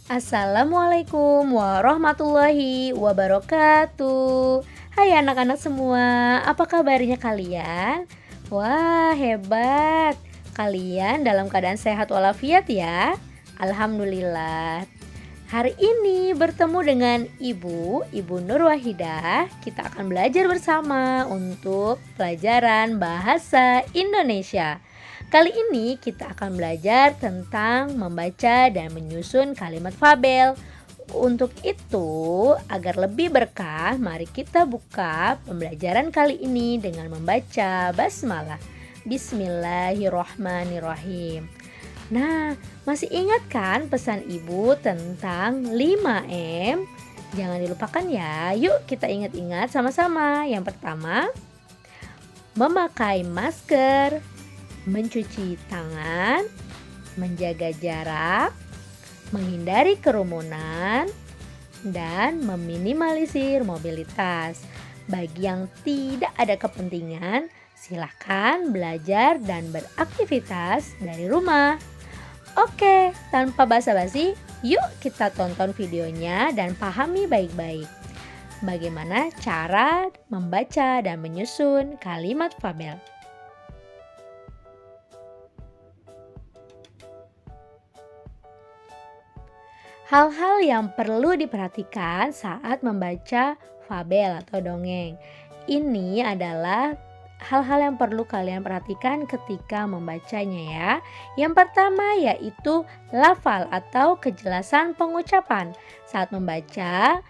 Assalamualaikum warahmatullahi wabarakatuh. Hai anak-anak semua, apa kabarnya kalian? Wah, hebat. Kalian dalam keadaan sehat walafiat ya? Alhamdulillah. Hari ini bertemu dengan Ibu Nur Wahidah. Kita akan belajar bersama untuk pelajaran bahasa Indonesia. Kali ini kita akan belajar tentang membaca dan menyusun kalimat fabel. Untuk itu, agar lebih berkah, mari kita buka pembelajaran kali ini dengan membaca basmalah. Bismillahirrahmanirrahim. Nah, masih ingat kan pesan ibu tentang 5M? Jangan dilupakan ya. Yuk kita ingat-ingat sama-sama. Yang pertama, memakai masker, mencuci tangan, menjaga jarak, menghindari kerumunan, dan meminimalisir mobilitas. Bagi yang tidak ada kepentingan, silakan belajar dan beraktivitas dari rumah. Oke, tanpa basa-basi, yuk kita tonton videonya dan pahami baik-baik bagaimana cara membaca dan menyusun kalimat fabel. Hal-hal yang perlu diperhatikan saat membaca fabel atau dongeng. Ini adalah hal-hal yang perlu kalian perhatikan ketika membacanya ya. Yang pertama yaitu lafal atau kejelasan pengucapan. Saat membaca,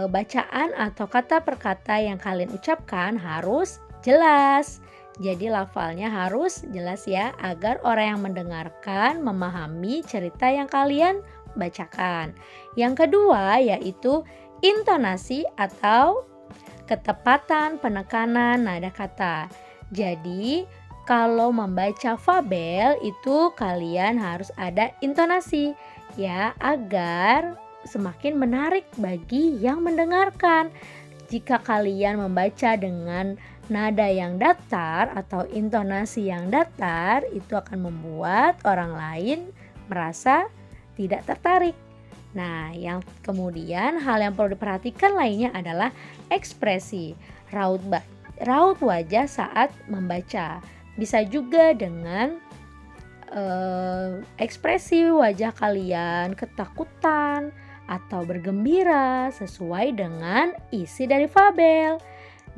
bacaan atau kata per kata yang kalian ucapkan harus jelas. Jadi lafalnya harus jelas ya, agar orang yang mendengarkan memahami cerita yang kalian bacakan. Yang kedua yaitu intonasi atau ketepatan penekanan nada kata. Jadi kalau membaca fabel itu kalian harus ada intonasi ya, agar semakin menarik bagi yang mendengarkan. Jika kalian membaca dengan nada yang datar atau intonasi yang datar, itu akan membuat orang lain merasa tidak tertarik. Nah, yang kemudian hal yang perlu diperhatikan lainnya adalah ekspresi, raut wajah saat membaca. Bisa juga dengan ekspresi wajah kalian ketakutan atau bergembira sesuai dengan isi dari fabel.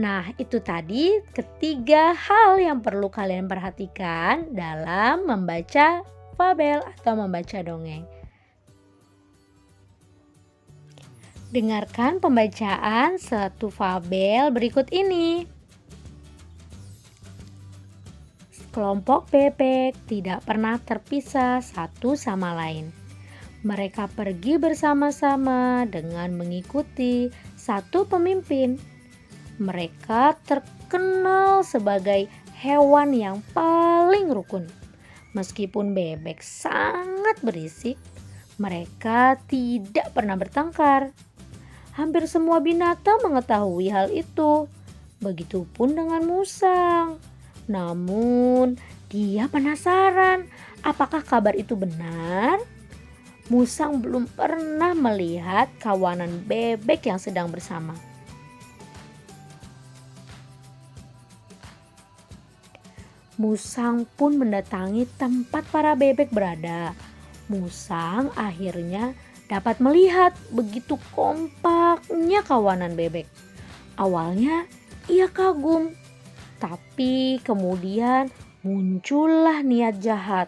Nah, itu tadi ketiga hal yang perlu kalian perhatikan dalam membaca fabel atau membaca dongeng. Dengarkan pembacaan satu fabel berikut ini. Kelompok bebek tidak pernah terpisah satu sama lain. Mereka pergi bersama-sama dengan mengikuti satu pemimpin. Mereka terkenal sebagai hewan yang paling rukun. Meskipun bebek sangat berisik, mereka tidak pernah bertengkar. Hampir semua binatang mengetahui hal itu. Begitupun dengan musang. Namun, dia penasaran, apakah kabar itu benar? Musang belum pernah melihat kawanan bebek yang sedang bersama. Musang pun mendatangi tempat para bebek berada. Musang akhirnya dapat melihat begitu kompaknya kawanan bebek. Awalnya ia kagum, tapi kemudian muncullah niat jahat.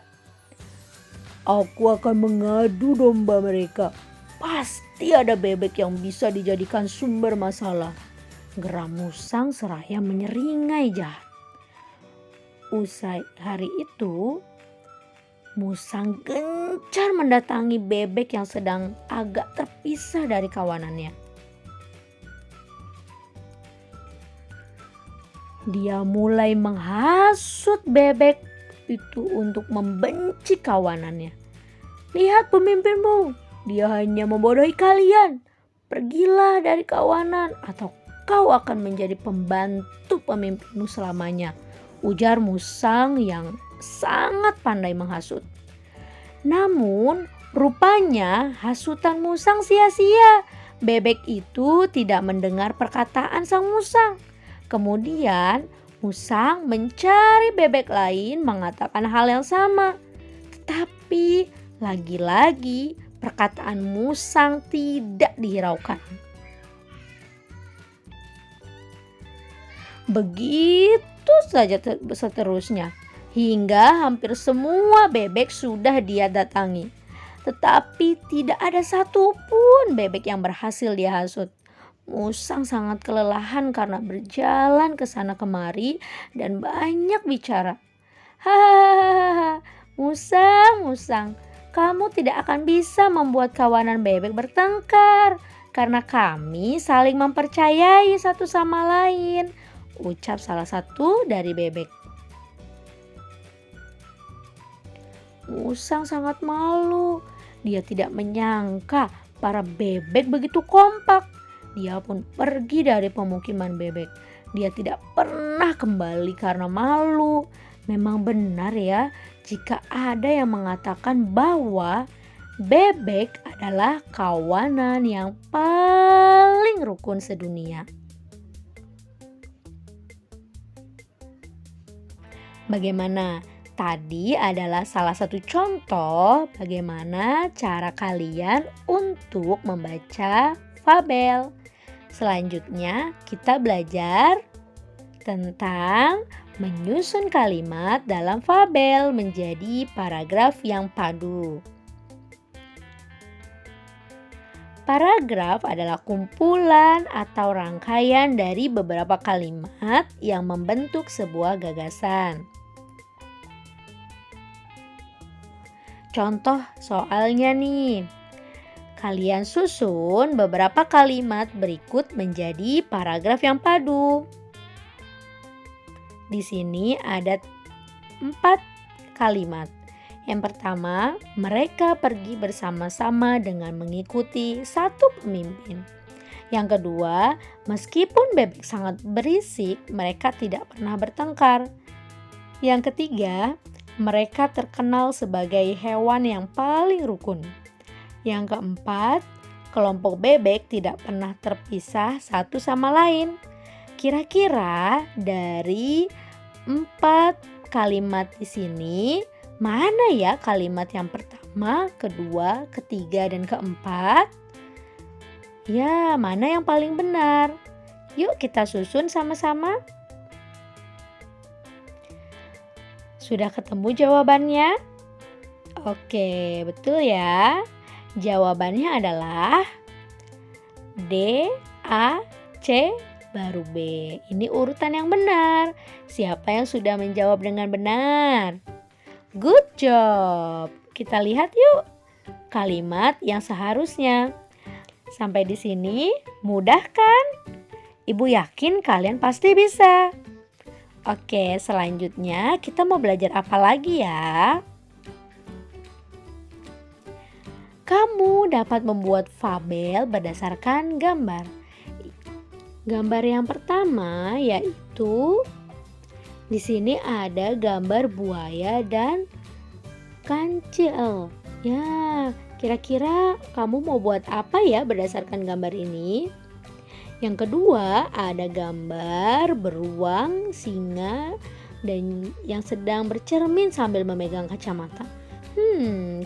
Aku akan mengadu domba mereka. Pasti ada bebek yang bisa dijadikan sumber masalah. Geram musang seraya menyeringai jahat. Usai hari itu, musang gencar mendatangi bebek yang sedang agak terpisah dari kawanannya. Dia mulai menghasut bebek itu untuk membenci kawanannya. Lihat pemimpinmu, dia hanya membodohi kalian. Pergilah dari kawanan atau kau akan menjadi pembantu pemimpinmu selamanya, ujar musang yang sangat pandai menghasut. Namun Rupanya hasutan musang sia-sia. Bebek itu tidak mendengar perkataan sang musang. Kemudian musang mencari bebek lain mengatakan hal yang sama. Tetapi lagi-lagi perkataan musang tidak dihiraukan. Begitu saja seterusnya, hingga hampir semua bebek sudah dia datangi. Tetapi tidak ada satupun bebek yang berhasil dia hasut. Musang sangat kelelahan karena berjalan ke sana kemari dan banyak bicara. Hahaha, musang, musang, kamu tidak akan bisa membuat kawanan bebek bertengkar karena kami saling mempercayai satu sama lain, ucap salah satu dari bebek. Musang sangat malu. Dia tidak menyangka para bebek begitu kompak. Dia pun pergi dari pemukiman bebek. Dia tidak pernah kembali karena malu. Memang benar ya, jika ada yang mengatakan bahwa bebek adalah kawanan yang paling rukun sedunia. Bagaimana? Tadi adalah salah satu contoh bagaimana cara kalian untuk membaca fabel. Selanjutnya kita belajar tentang menyusun kalimat dalam fabel menjadi paragraf yang padu. Paragraf adalah kumpulan atau rangkaian dari beberapa kalimat yang membentuk sebuah gagasan. Contoh soalnya nih, kalian susun beberapa kalimat berikut menjadi paragraf yang padu. Di sini ada 4 kalimat. Yang pertama, mereka pergi bersama-sama dengan mengikuti satu pemimpin. Yang kedua, meskipun bebek sangat berisik, mereka tidak pernah bertengkar. Yang ketiga, mereka terkenal sebagai hewan yang paling rukun. Yang keempat, kelompok bebek tidak pernah terpisah satu sama lain. Kira-kira dari 4 kalimat di sini, mana ya kalimat yang pertama, kedua, ketiga, dan keempat? Ya, mana yang paling benar? Yuk kita susun sama-sama. Sudah ketemu jawabannya? Oke, betul ya. Jawabannya adalah D, A, C, baru B. Ini urutan yang benar. Siapa yang sudah menjawab dengan benar? Good job. Kita lihat yuk kalimat yang seharusnya. Sampai di sini mudah kan? Ibu yakin kalian pasti bisa. Oke, selanjutnya kita mau belajar apa lagi ya? Kamu dapat membuat fabel berdasarkan gambar. Gambar yang pertama yaitu di sini ada gambar buaya dan kancil. Ya, kira-kira kamu mau buat apa ya berdasarkan gambar ini? Yang kedua ada gambar beruang, singa, dan yang sedang bercermin sambil memegang kacamata.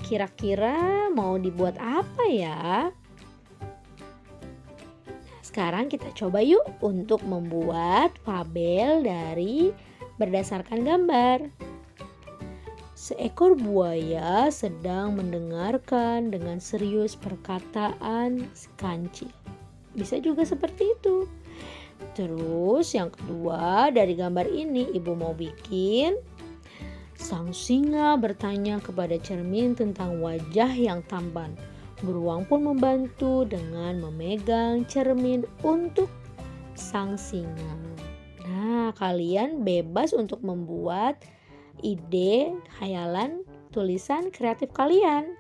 Kira-kira mau dibuat apa ya? Sekarang kita coba yuk untuk membuat fabel dari berdasarkan gambar. Seekor buaya sedang mendengarkan dengan serius perkataan si kancil. Bisa juga seperti itu. Terus yang kedua dari gambar ini ibu mau bikin sang singa bertanya kepada cermin tentang wajah yang tampan. Beruang pun membantu dengan memegang cermin untuk sang singa. Nah, kalian bebas untuk membuat ide, khayalan, tulisan kreatif kalian.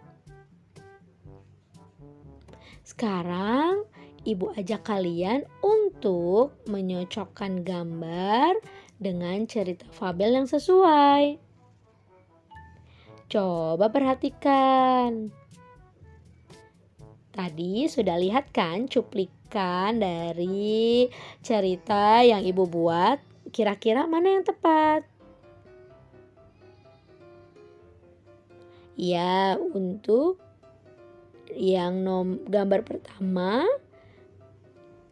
Sekarang ibu ajak kalian untuk menyocokkan gambar dengan cerita fabel yang sesuai. Coba perhatikan. Tadi sudah lihat kan cuplikan dari cerita yang Ibu buat? Kira-kira mana yang tepat? Ya, untuk yang gambar pertama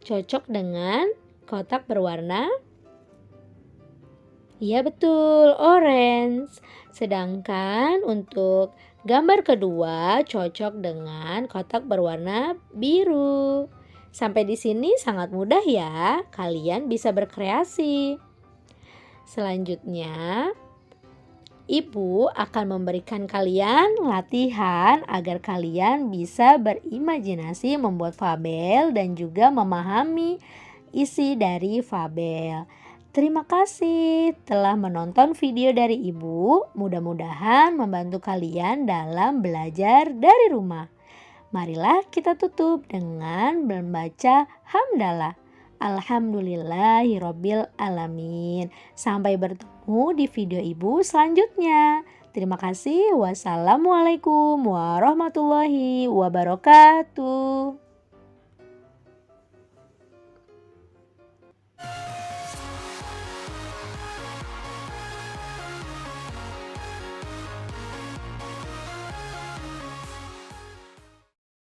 cocok dengan kotak berwarna. Iya betul, orange. Sedangkan untuk gambar kedua cocok dengan kotak berwarna biru. Sampai di sini sangat mudah ya, kalian bisa berkreasi. Selanjutnya, Ibu akan memberikan kalian latihan agar kalian bisa berimajinasi membuat fabel dan juga memahami isi dari fabel. Terima kasih telah menonton video dari Ibu. Mudah-mudahan membantu kalian dalam belajar dari rumah. Marilah kita tutup dengan membaca hamdalah. Alhamdulillahirabbil alamin. Sampai bertemu di video Ibu selanjutnya. Terima kasih. Wassalamualaikum warahmatullahi wabarakatuh.